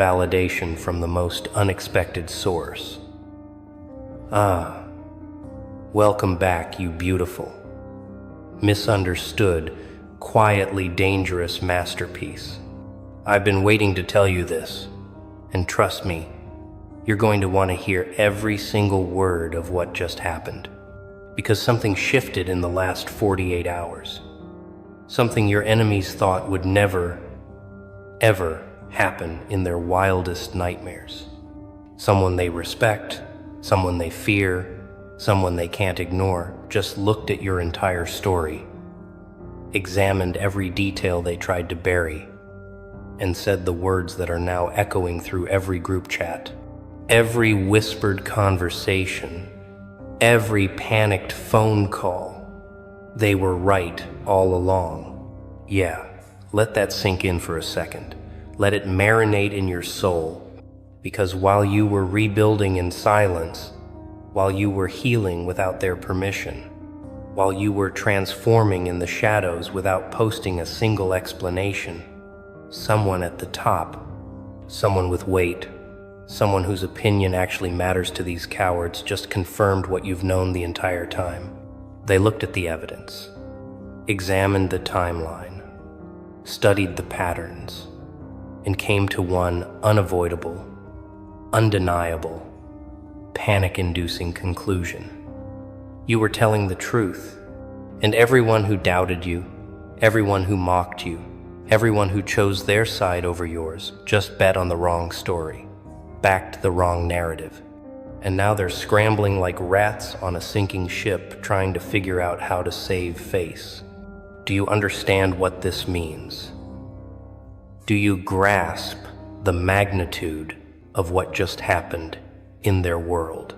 validation from the most unexpected source. Ah, welcome back, you beautiful, misunderstood, quietly dangerous masterpiece. I've been waiting to tell you this, and trust me, you're going to want to hear every single word of what just happened, because something shifted in the last 48 hours. Something your enemies thought would never, ever happen in their wildest nightmares. Someone they respect, someone they fear, someone they can't ignore, just looked at your entire story, examined every detail they tried to bury, and said the words that are now echoing through every group chat, every whispered conversation, every panicked phone call. They were right all along. Yeah, let that sink in for a second. Let it marinate in your soul, because while you were rebuilding in silence, while you were healing without their permission, while you were transforming in the shadows without posting a single explanation, someone at the top, someone with weight, someone whose opinion actually matters to these cowards, just confirmed what you've known the entire time. They looked at the evidence, examined the timeline, studied the patterns, and came to one unavoidable, undeniable, panic-inducing conclusion. You were telling the truth, and everyone who doubted you, everyone who mocked you, everyone who chose their side over yours just bet on the wrong story, backed the wrong narrative. And now they're scrambling like rats on a sinking ship, trying to figure out how to save face. Do you understand what this means? Do you grasp the magnitude of what just happened in their world?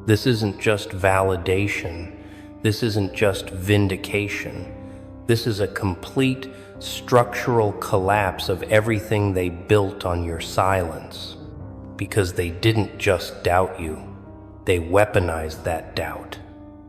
This isn't just validation. This isn't just vindication. This is a complete structural collapse of everything they built on your silence. Because they didn't just doubt you, they weaponized that doubt.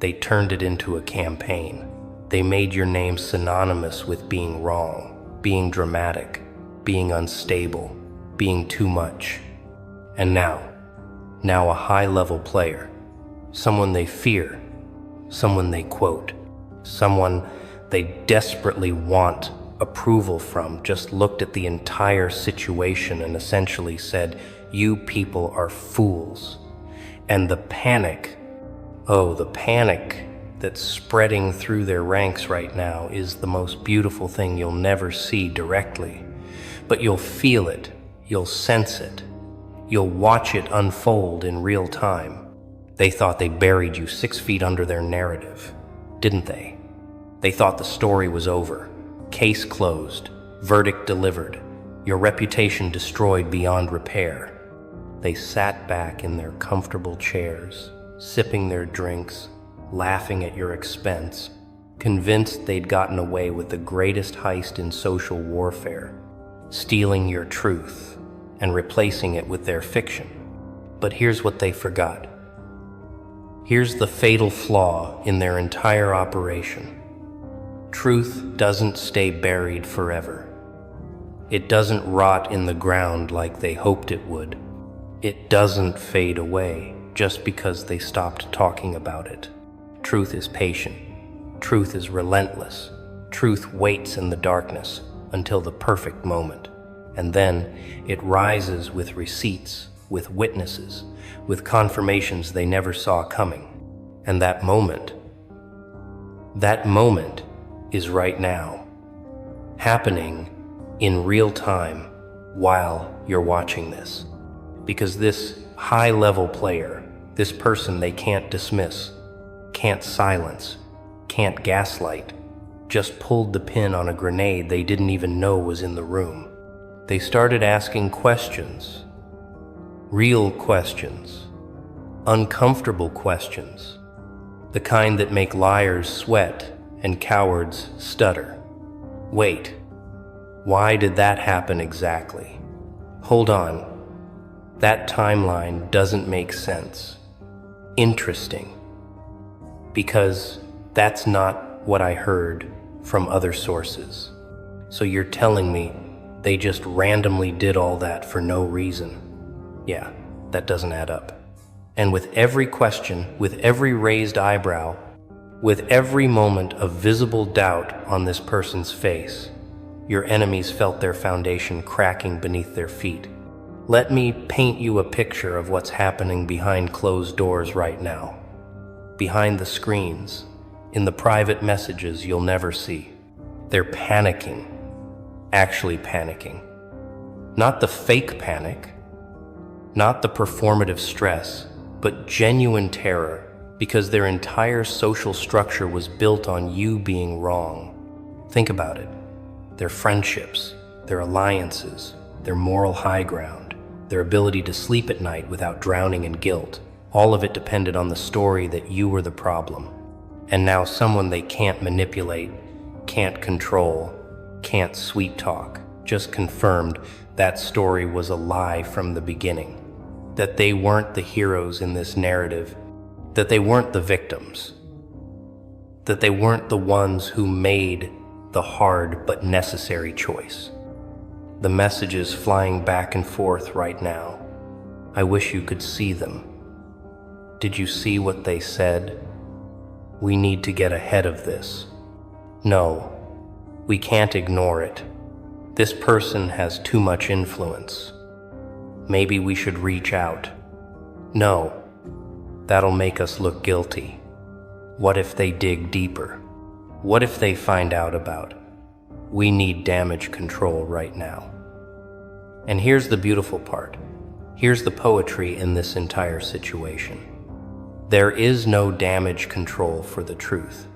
They turned it into a campaign. They made your name synonymous with being wrong, being dramatic, being unstable, being too much. And now a high-level player, someone they fear, someone they quote, someone they desperately want approval from, just looked at the entire situation and essentially said, "You people are fools." And the panic, the panic that's spreading through their ranks right now is the most beautiful thing you'll never see directly. But you'll feel it, you'll sense it, you'll watch it unfold in real time. They thought they buried you 6 feet under their narrative, didn't they? They thought the story was over, case closed, verdict delivered, your reputation destroyed beyond repair. They sat back in their comfortable chairs, sipping their drinks, laughing at your expense, convinced they'd gotten away with the greatest heist in social warfare, stealing your truth and replacing it with their fiction. But here's what they forgot. Here's the fatal flaw in their entire operation. Truth doesn't stay buried forever. It doesn't rot in the ground like they hoped it would. It doesn't fade away just because they stopped talking about it. Truth is patient. Truth is relentless. Truth waits in the darkness until the perfect moment. And then it rises with receipts, with witnesses, with confirmations they never saw coming. And that moment is right now, happening in real time while you're watching this. Because this high-level player, this person they can't dismiss, can't silence, can't gaslight, just pulled the pin on a grenade they didn't even know was in the room. They started asking questions, real questions, uncomfortable questions, the kind that make liars sweat and cowards stutter. Wait, why did that happen exactly? Hold on. That timeline doesn't make sense. Interesting. Because that's not what I heard from other sources. So you're telling me They just randomly did all that for no reason. Yeah, that doesn't add up. And with every question, with every raised eyebrow, with every moment of visible doubt on this person's face, your enemies felt their foundation cracking beneath their feet. Let me paint you a picture of what's happening behind closed doors right now. Behind the screens, in the private messages you'll never see. They're panicking, actually panicking. Not the fake panic, not the performative stress, but genuine terror, because their entire social structure was built on you being wrong. Think about it. Their friendships, their alliances, their moral high ground, their ability to sleep at night without drowning in guilt, all of it depended on the story that you were the problem. And now someone they can't manipulate, can't control, can't sweet talk, just confirmed that story was a lie from the beginning. That they weren't the heroes in this narrative, that they weren't the victims, that they weren't the ones who made the hard but necessary choice. The messages flying back and forth right now, I wish you could see them. Did you see what they said? We need to get ahead of this. No, we can't ignore it. This person has too much influence. Maybe we should reach out. No, that'll make us look guilty. What if they dig deeper? What if they find out about? We need damage control right now. And here's the beautiful part. Here's the poetry in this entire situation. There is no damage control for the truth.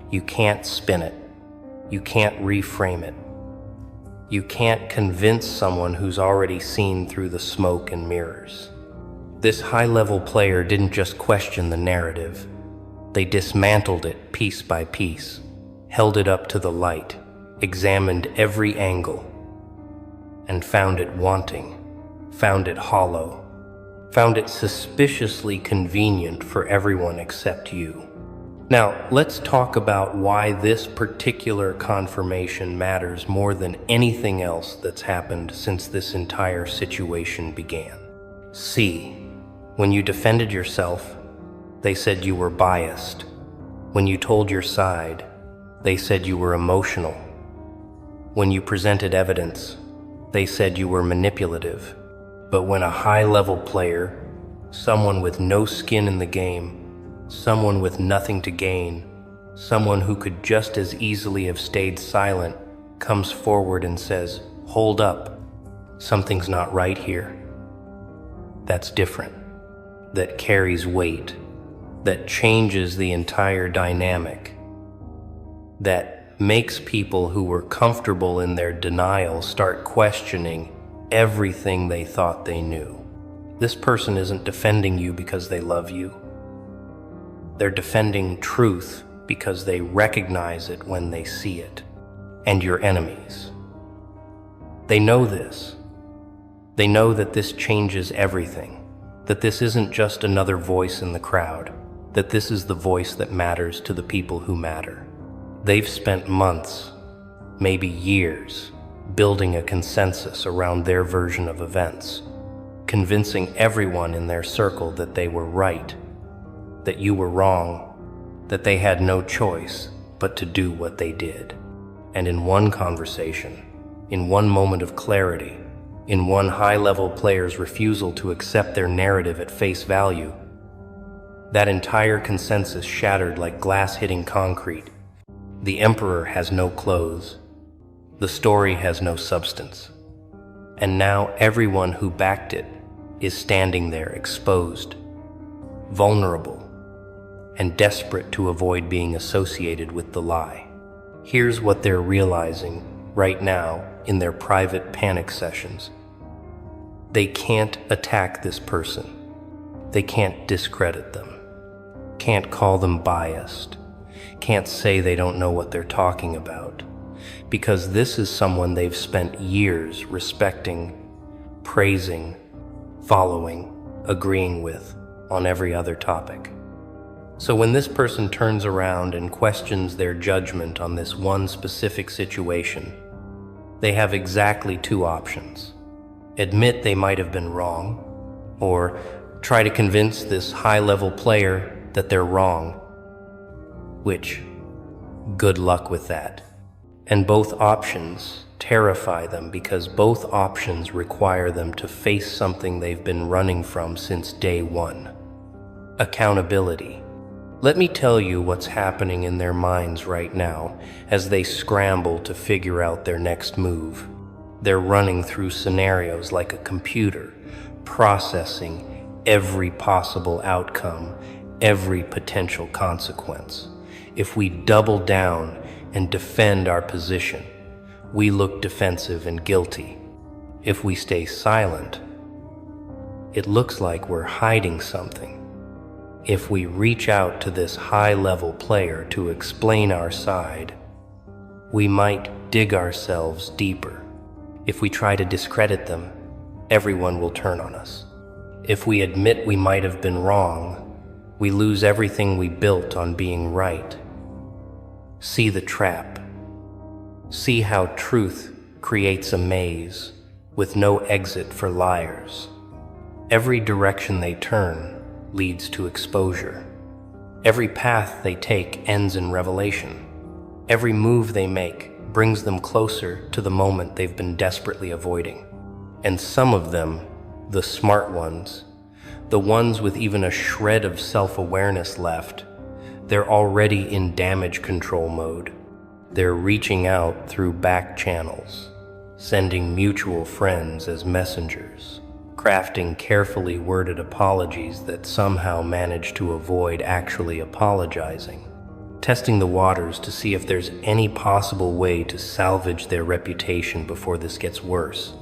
You can't spin it. You can't reframe it. You can't convince someone who's already seen through the smoke and mirrors. This high-level player didn't just question the narrative. They dismantled it piece by piece, held it up to the light, examined every angle, and found it wanting, found it hollow, found it suspiciously convenient for everyone except you. Now, let's talk about why this particular confirmation matters more than anything else that's happened since this entire situation began. See, when you defended yourself, they said you were biased. When you told your side, they said you were emotional. When you presented evidence, they said you were manipulative. But when a high-level player, someone with no skin in the game, someone with nothing to gain, someone who could just as easily have stayed silent, comes forward and says, "Hold up, something's not right here," that's different. That carries weight, that changes the entire dynamic, that makes people who were comfortable in their denial start questioning everything they thought they knew. This person isn't defending you because they love you. They're defending truth because they recognize it when they see it. And your enemies. They know this. They know that this changes everything. That this isn't just another voice in the crowd, that this is the voice that matters to the people who matter. They've spent months, maybe years, building a consensus around their version of events, convincing everyone in their circle that they were right, that you were wrong, that they had no choice but to do what they did. And in one conversation, in one moment of clarity, in one high-level player's refusal to accept their narrative at face value, that entire consensus shattered like glass hitting concrete. The emperor has no clothes. The story has no substance. And now everyone who backed it is standing there exposed, vulnerable, and desperate to avoid being associated with the lie. Here's what they're realizing right now in their private panic sessions. They can't attack this person. They can't discredit them. Can't call them biased. Can't say they don't know what they're talking about. Because this is someone they've spent years respecting, praising, following, agreeing with on every other topic. So when this person turns around and questions their judgment on this one specific situation, They have exactly two options: admit they might have been wrong, or try to convince this high-level player that they're wrong. Which, good luck with that. And both options terrify them because both options require them to face something they've been running from since day one: accountability. Let me tell you what's happening in their minds right now as they scramble to figure out their next move. They're running through scenarios like a computer, processing every possible outcome, every potential consequence. If we double down and defend our position, we look defensive and guilty. If we stay silent, it looks like we're hiding something. If we reach out to this high-level player to explain our side, we might dig ourselves deeper. If we try to discredit them, everyone will turn on us. If we admit we might have been wrong, we lose everything we built on being right. See the trap. See how truth creates a maze with no exit for liars. Every direction they turn leads to exposure. Every path they take ends in revelation. Every move they make brings them closer to the moment they've been desperately avoiding. And some of them, the smart ones, the ones with even a shred of self-awareness left, they're already in damage control mode. They're reaching out through back channels, sending mutual friends as messengers, crafting carefully worded apologies that somehow manage to avoid actually apologizing, testing the waters to see if there's any possible way to salvage their reputation before this gets worse.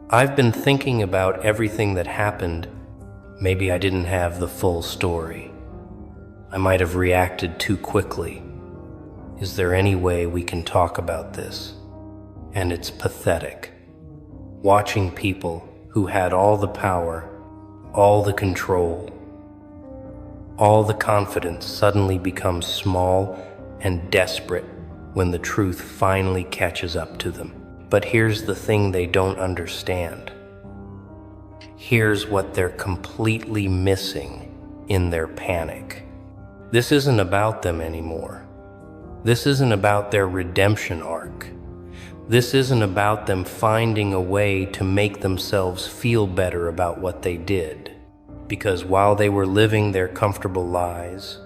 I've been thinking about everything that happened. Maybe I didn't have the full story. I might have reacted too quickly. Is there any way we can talk about this? And it's pathetic. Watching people who had all the power, all the control, all the confidence suddenly become small and desperate when the truth finally catches up to them. But here's the thing they don't understand. Here's what they're completely missing in their panic. This isn't about them anymore. This isn't about their redemption arc. This isn't about them finding a way to make themselves feel better about what they did. Because while they were living their comfortable lives,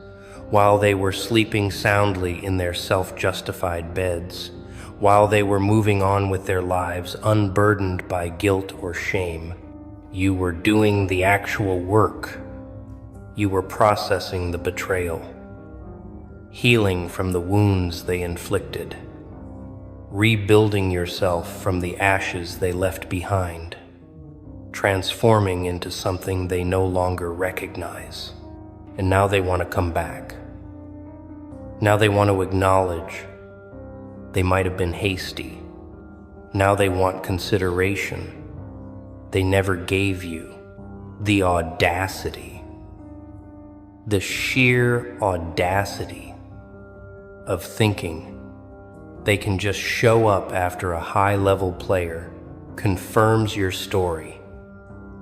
while they were sleeping soundly in their self-justified beds, while they were moving on with their lives unburdened by guilt or shame, you were doing the actual work. You were processing the betrayal, healing from the wounds they inflicted, rebuilding yourself from the ashes they left behind, transforming into something they no longer recognize. And now they want to come back. Now they want to acknowledge they might have been hasty. Now they want consideration they never gave you. The audacity, the sheer audacity of thinking they can just show up after a high-level player confirms your story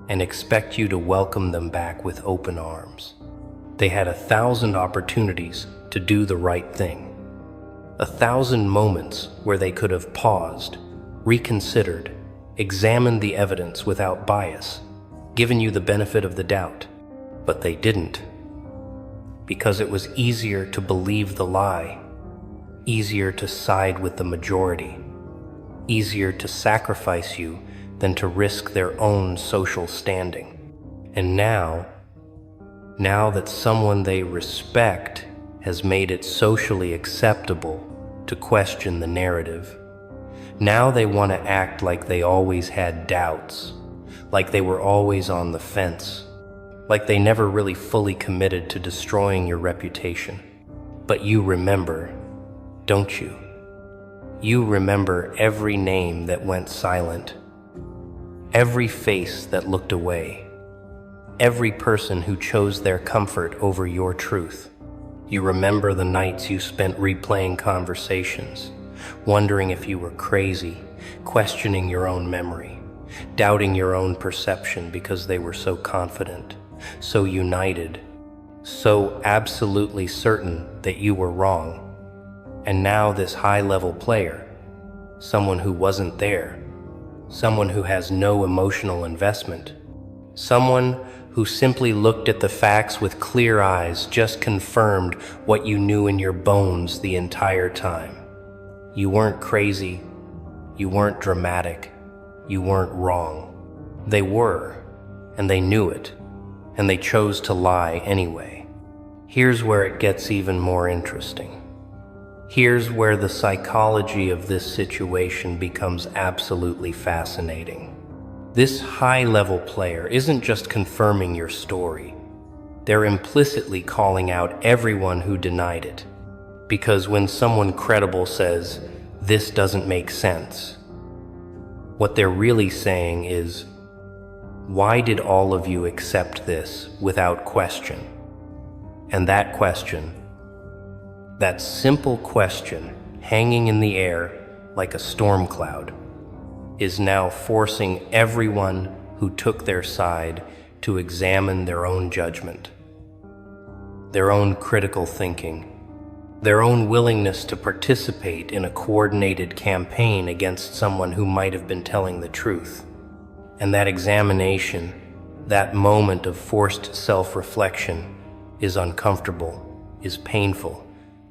and expect you to welcome them back with open arms. They had 1,000 opportunities to do the right thing, 1,000 moments where they could have paused, reconsidered, examined the evidence without bias, given you the benefit of the doubt. But they didn't, because it was easier to believe the lie, easier to side with the majority, easier to sacrifice you than to risk their own social standing. And now that someone they respect has made it socially acceptable to question the narrative, now they want to act like they always had doubts, like they were always on the fence, like they never really fully committed to destroying your reputation. But you remember, don't you? You remember every name that went silent, every face that looked away, every person who chose their comfort over your truth. You remember the nights you spent replaying conversations, wondering if you were crazy, questioning your own memory, doubting your own perception because they were so confident, so united, so absolutely certain that you were wrong. And now this high-level player, someone who wasn't there, someone who has no emotional investment, someone who simply looked at the facts with clear eyes, just confirmed what you knew in your bones the entire time. You weren't crazy, you weren't dramatic, you weren't wrong. They were, and they knew it, and they chose to lie anyway. Here's where it gets even more interesting. Here's where the psychology of this situation becomes absolutely fascinating. This high-level player isn't just confirming your story. They're implicitly calling out everyone who denied it. Because when someone credible says, "This doesn't make sense," what they're really saying is, "Why did all of you accept this without question?" And that question, that simple question hanging in the air like a storm cloud, is now forcing everyone who took their side to examine their own judgment, their own critical thinking, their own willingness to participate in a coordinated campaign against someone who might have been telling the truth. And that examination, that moment of forced self-reflection, is uncomfortable, is painful,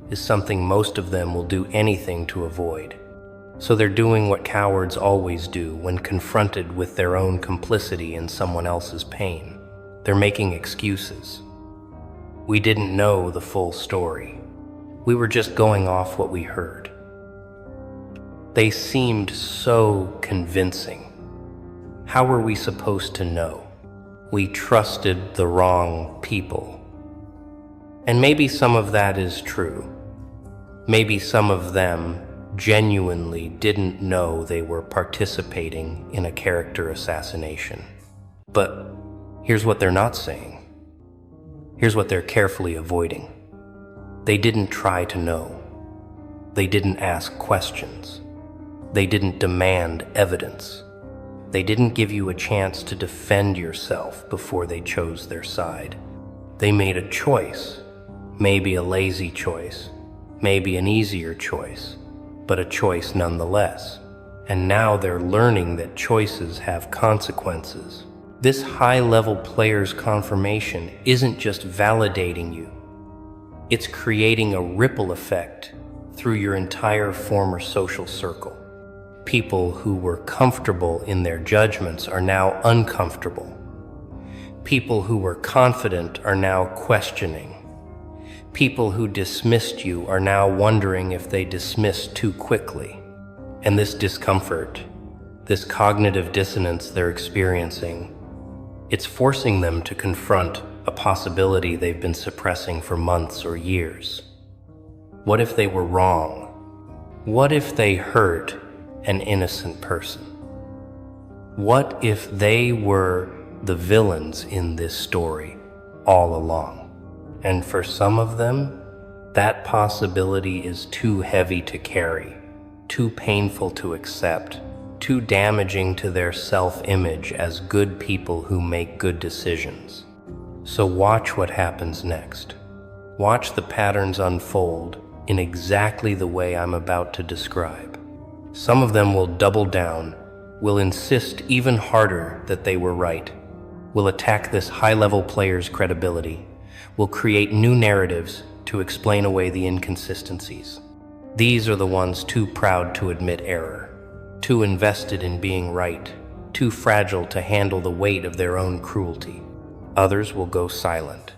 is something most of them will do anything to avoid. So they're doing what cowards always do when confronted with their own complicity in someone else's pain. They're making excuses. We didn't know the full story. We were just going off what we heard. They seemed so convincing. How were we supposed to know? We trusted the wrong people. And maybe some of that is true. Maybe some of them genuinely didn't know they were participating in a character assassination. But here's what they're not saying. Here's what they're carefully avoiding. They didn't try to know. They didn't ask questions. They didn't demand evidence. They didn't give you a chance to defend yourself before they chose their side. They made a choice, maybe a lazy choice, maybe an easier choice, but a choice nonetheless. And now they're learning that choices have consequences. This high-level player's confirmation isn't just validating you. It's creating a ripple effect through your entire former social circle. People who were comfortable in their judgments are now uncomfortable. People who were confident are now questioning. People who dismissed you are now wondering if they dismissed too quickly. And this discomfort, this cognitive dissonance they're experiencing, it's forcing them to confront a possibility they've been suppressing for months or years. What if they were wrong? What if they hurt an innocent person? What if they were the villains in this story all along? And for some of them, that possibility is too heavy to carry, too painful to accept, too damaging to their self-image as good people who make good decisions. So watch what happens next. Watch the patterns unfold in exactly the way I'm about to describe. Some of them will double down, will insist even harder that they were right, will attack this high-level player's credibility, will create new narratives to explain away the inconsistencies. These are the ones too proud to admit error, too invested in being right, too fragile to handle the weight of their own cruelty. Others will go silent,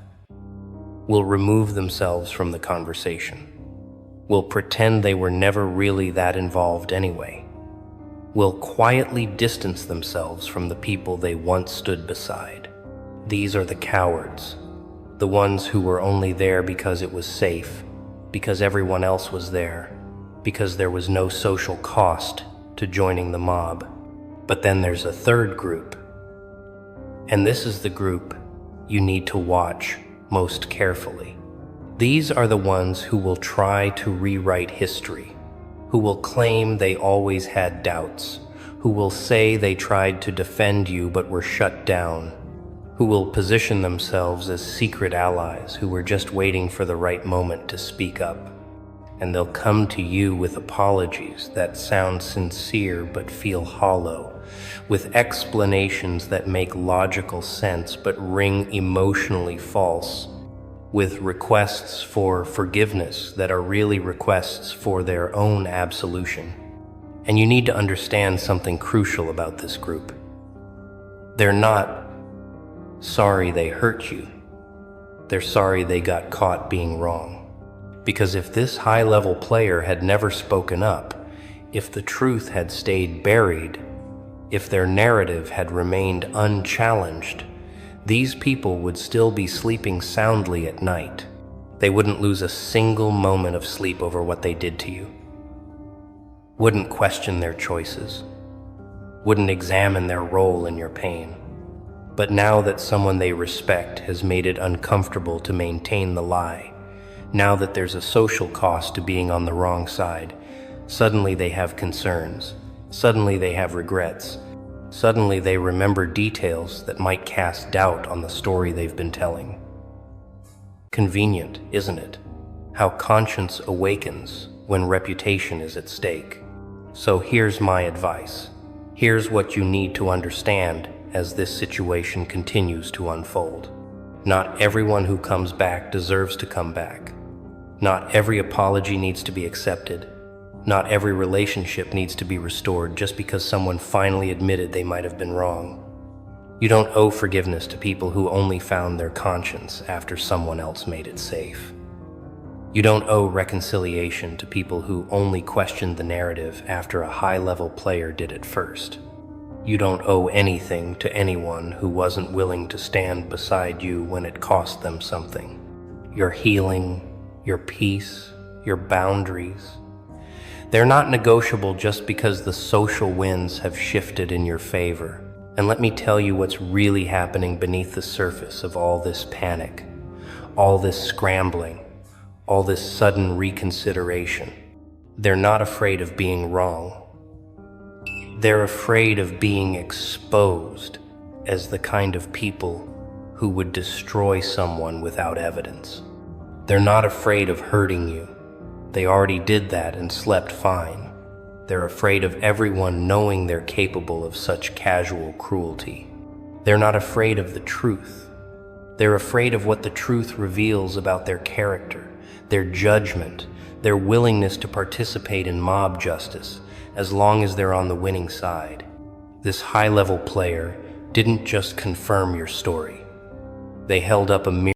will remove themselves from the conversation, will pretend they were never really that involved anyway, will quietly distance themselves from the people they once stood beside. These are the cowards, the ones who were only there because it was safe, because everyone else was there, because there was no social cost to joining the mob. But then there's a third group, and this is the group you need to watch most carefully. These are the ones who will try to rewrite history, who will claim they always had doubts, who will say they tried to defend you but were shut down, who will position themselves as secret allies who were just waiting for the right moment to speak up. And they'll come to you with apologies that sound sincere but feel hollow, with explanations that make logical sense but ring emotionally false, with requests for forgiveness that are really requests for their own absolution. And you need to understand something crucial about this group. They're not sorry they hurt you. They're sorry they got caught being wrong. Because if this high-level player had never spoken up, if the truth had stayed buried, if their narrative had remained unchallenged, these people would still be sleeping soundly at night. They wouldn't lose a single moment of sleep over what they did to you. Wouldn't question their choices. Wouldn't examine their role in your pain. But now that someone they respect has made it uncomfortable to maintain the lie, now that there's a social cost to being on the wrong side, suddenly they have concerns. Suddenly they have regrets. Suddenly they remember details that might cast doubt on the story they've been telling. Convenient, isn't it? How conscience awakens when reputation is at stake. So here's my advice. Here's what you need to understand as this situation continues to unfold. Not everyone who comes back deserves to come back. Not every apology needs to be accepted. Not every relationship needs to be restored just because someone finally admitted they might have been wrong. You don't owe forgiveness to people who only found their conscience after someone else made it safe. You don't owe reconciliation to people who only questioned the narrative after a high-level player did it first. You don't owe anything to anyone who wasn't willing to stand beside you when it cost them something. Your healing, your peace, your boundaries, they're not negotiable just because the social winds have shifted in your favor. And let me tell you what's really happening beneath the surface of all this panic, all this scrambling, all this sudden reconsideration. They're not afraid of being wrong. They're afraid of being exposed as the kind of people who would destroy someone without evidence. They're not afraid of hurting you. They already did that and slept fine. They're afraid of everyone knowing they're capable of such casual cruelty. They're not afraid of the truth. They're afraid of what the truth reveals about their character, their judgment, their willingness to participate in mob justice, as long as they're on the winning side. This high-level player didn't just confirm your story. They held up a mirror